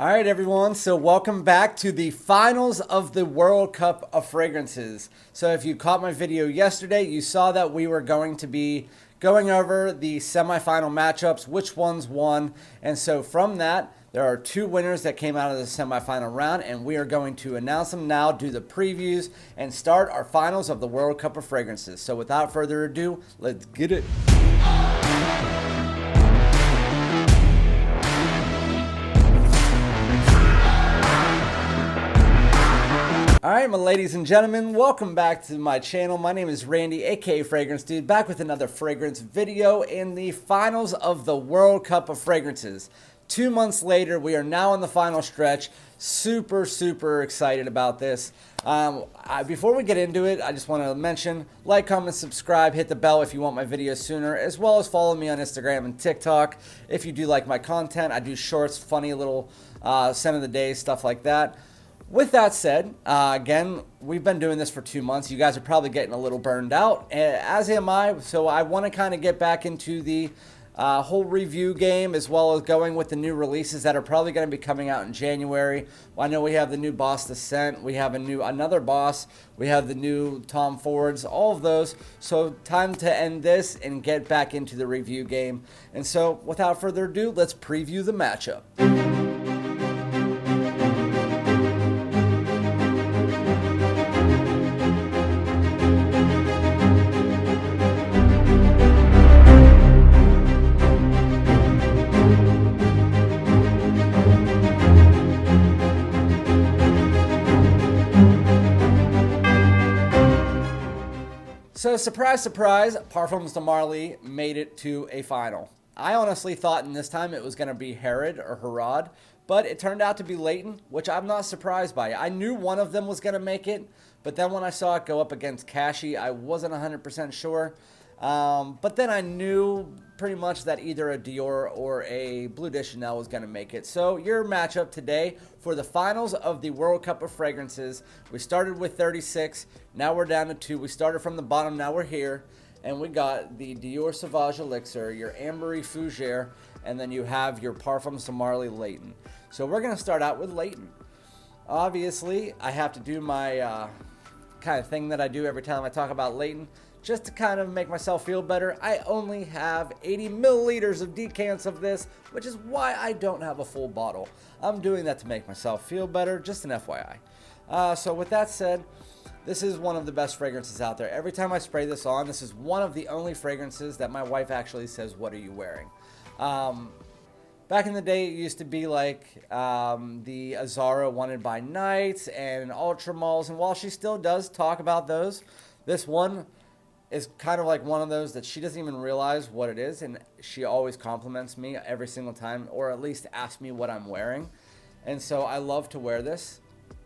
All right, everyone. So welcome back to the finals of the World Cup of Fragrances. So if you caught my video yesterday, you saw that we were going to be going over the semifinal matchups, which ones won. And so from that, there are two winners that came out of the semifinal round, and we are going to announce them now, do the previews, and start our finals of the World Cup of Fragrances. So without further ado, let's get it. Alright, my ladies and gentlemen, welcome back to my channel. My name is Randy, aka Fragrance Dude, back with another fragrance video in the finals of the World Cup of Fragrances. 2 months later, we are now in the final stretch. Super excited about this. Before we get into it, I just want to mention, like, comment, subscribe, hit the bell if you want my videos sooner, as well as follow me on Instagram and TikTok if you do like my content. I do shorts, funny little scent of the day, stuff like that. With that said, again, we've been doing this for 2 months. You guys are probably getting a little burned out, as am I. So I want to kind of get back into the whole review game, as well as going with the new releases that are probably going to be coming out in January. I know we have the new Boss The Scent. We have another Boss. We have the new Tom Fords, all of those. So time to end this and get back into the review game. And so without further ado, let's preview the matchup. So surprise, surprise, Parfums de Marly made it to a final. I honestly thought in this time it was going to be Herod or Herod, but it turned out to be Layton, which I'm not surprised by. I knew one of them was going to make it, but then when I saw it go up against Cashy, I wasn't 100% sure. But then I knew pretty much that either a DIOR or a Bleu de Chanel was going to make it. So your matchup today for the finals of the World Cup of Fragrances, we started with 36, now we're down to 2. We started from the bottom, now we're here, and we got the DIOR SAUVAGE ELIXIR, your Ambery Fougere, and then you have your Parfums de Marly Layton. So we're going to start out with Layton. Obviously, I have to do my kind of thing that I do every time I talk about Layton. Just to kind of make myself feel better, I only have 80 milliliters of decants of this, which is why I don't have a full bottle. I'm doing that to make myself feel better, just an FYI. So with that said, this is one of the best fragrances out there. Every time I spray this on, this is one of the only fragrances that my wife actually says, "What are you wearing?" Back in the day, it used to be like the Azara Wanted by Night and Ultramalls, and while she still does talk about those, this one is kind of like one of those that she doesn't even realize what it is, and she always compliments me every single time, or at least asks me what I'm wearing. And so I love to wear this.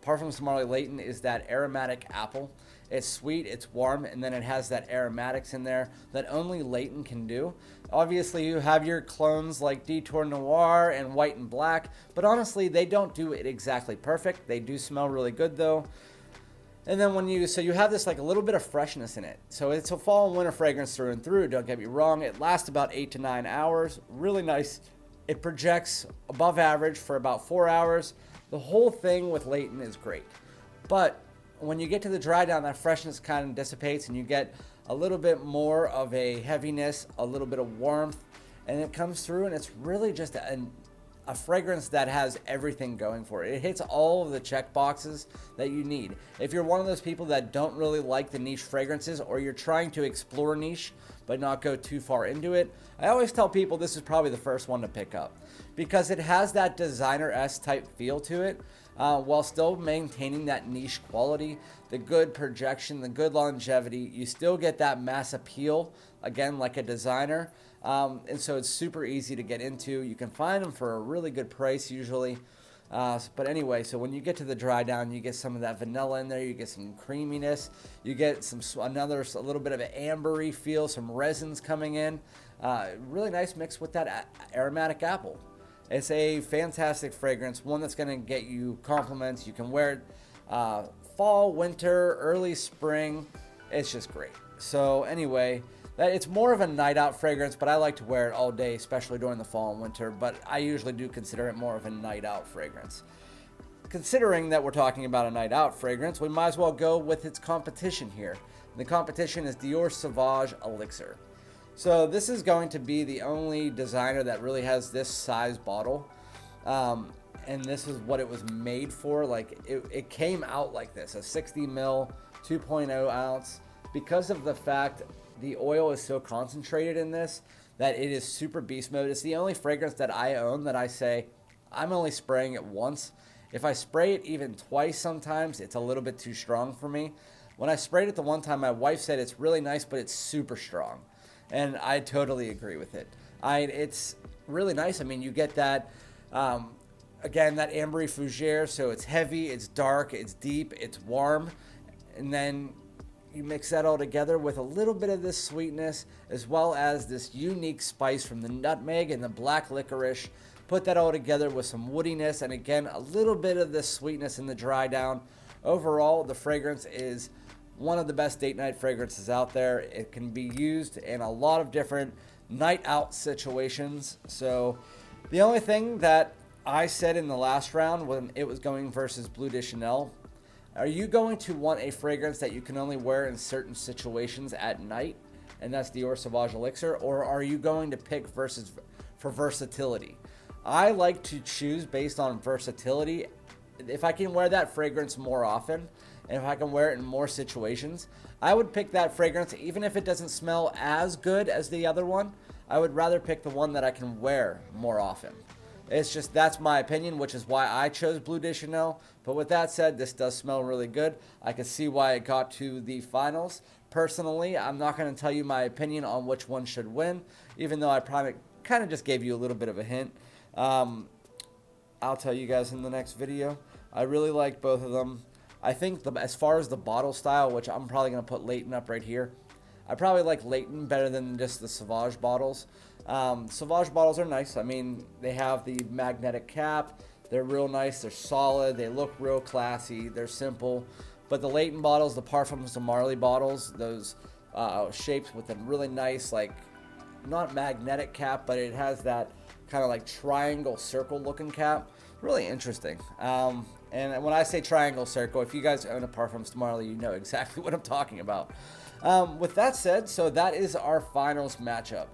Parfums de Marly Layton is that aromatic apple. It's sweet, it's warm, and then it has that aromatics in there that only Layton can do. Obviously, you have your clones like Detour Noir and White and Black, but honestly, they don't do it exactly perfect. They do smell really good though. And then so you have this like a little bit of freshness in it. So it's a fall and winter fragrance through and through, don't get me wrong. It lasts about 8 to 9 hours, really nice. It projects above average for about 4 hours. The whole thing with Layton is great. But when you get to the dry down, that freshness kind of dissipates and you get a little bit more of a heaviness, a little bit of warmth, and it comes through, and it's really just a fragrance that has everything going for it. It hits all of the check boxes that you need. If you're one of those people that don't really like the niche fragrances, or you're trying to explore niche but not go too far into it, I always tell people this is probably the first one to pick up, because it has that designer-esque type feel to it, while still maintaining that niche quality, the good projection, the good longevity. You still get that mass appeal, again, like a designer. And so it's super easy to get into. You can find them for a really good price usually. But anyway, so when you get to the dry down, you get some of that vanilla in there. You get some creaminess. You get a little bit of an ambery feel, some resins coming in. Really nice mix with that aromatic apple. It's a fantastic fragrance, one that's going to get you compliments. You can wear it fall, winter, early spring. It's just great. So anyway, that it's more of a night out fragrance, but I like to wear it all day, especially during the fall and winter, but I usually do consider it more of a night out fragrance. Considering that we're talking about a night out fragrance, we might as well go with its competition here. The competition is DIOR SAUVAGE ELIXIR. So this is going to be the only designer that really has this size bottle. And this is what it was made for. Like it came out like this, a 60 ml, 2.0 ounce, because of the fact the oil is so concentrated in this that it is super beast mode. It's the only fragrance that I own that I say I'm only spraying it once. If I spray it even twice sometimes, it's a little bit too strong for me. When I sprayed it the one time, my wife said it's really nice, but it's super strong. And I totally agree with it. It's really nice. I mean, you get that, again, that ambery fougere, so it's heavy, it's dark, it's deep, it's warm. And then you mix that all together with a little bit of this sweetness, as well as this unique spice from the nutmeg and the black licorice. Put that all together with some woodiness, and again, a little bit of this sweetness in the dry down. Overall, the fragrance is one of the best date night fragrances out there. It can be used in a lot of different night out situations. So the only thing that I said in the last round when it was going versus Bleu de Chanel, are you going to want a fragrance that you can only wear in certain situations at night? And that's DIOR SAUVAGE ELIXIR. Or are you going to pick for versatility? I like to choose based on versatility. If I can wear that fragrance more often, and if I can wear it in more situations, I would pick that fragrance even if it doesn't smell as good as the other one. I would rather pick the one that I can wear more often. It's just, that's my opinion, which is why I chose Bleu de Chanel. But with that said, this does smell really good. I can see why it got to the finals. Personally, I'm not going to tell you my opinion on which one should win, even though I probably kind of just gave you a little bit of a hint. I'll tell you guys in the next video. I really like both of them. I think as far as the bottle style, which I'm probably going to put Layton up right here, I probably like Layton better than just the Sauvage bottles. Sauvage bottles are nice. I mean, they have the magnetic cap. They're real nice. They're solid. They look real classy. They're simple. But the Layton bottles, the Parfums, the MARLY bottles, those shapes with a really nice, like, not magnetic cap, but it has that kind of like triangle circle looking cap. Really interesting. And when I say triangle circle, if you guys own a Parfums MARLY, you know exactly what I'm talking about. With that said, so that is our finals matchup.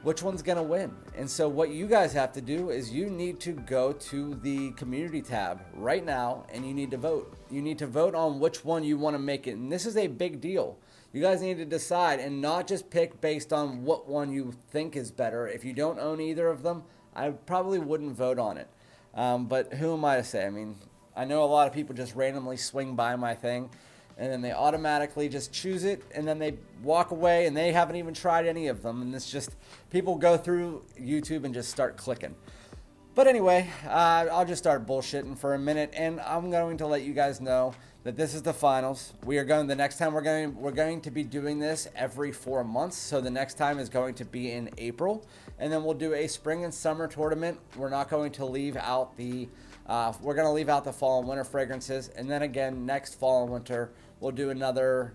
Which one's going to win? And so what you guys have to do is you need to go to the community tab right now and you need to vote. You need to vote on which one you want to make it. And this is a big deal. You guys need to decide and not just pick based on what one you think is better. If you don't own either of them, I probably wouldn't vote on it. But who am I to say? I mean, I know a lot of people just randomly swing by my thing and then they automatically just choose it and then they walk away and they haven't even tried any of them. And it's just, people go through YouTube and just start clicking. But anyway, I'll just start bullshitting for a minute and I'm going to let you guys know that this is the finals. The next time we're going to be doing this every 4 months. So the next time is going to be in April, and then we'll do a spring and summer tournament. We're not going to leave out the we're going to leave out the fall and winter fragrances, and then again next fall and winter we'll do another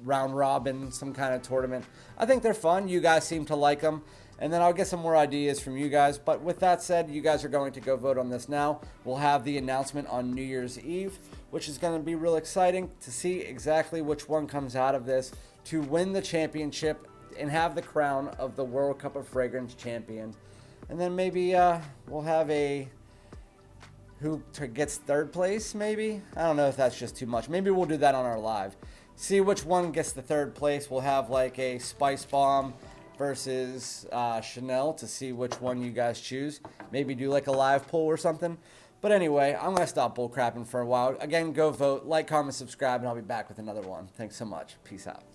round robin, some kind of tournament. I think they're fun. You guys seem to like them. And then I'll get some more ideas from you guys. But with that said, you guys are going to go vote on this now. We'll have the announcement on New Year's Eve, which is going to be real exciting to see exactly which one comes out of this to win the championship and have the crown of the World Cup of Fragrance champion. And then maybe we'll have who gets third place, maybe? I don't know if that's just too much. Maybe we'll do that on our live. See which one gets the third place. We'll have like a Spicebomb versus Chanel to see which one you guys choose. Maybe do like a live poll or something. But anyway, I'm going to stop bullcrapping for a while. Again, go vote, like, comment, subscribe, and I'll be back with another one. Thanks so much. Peace out.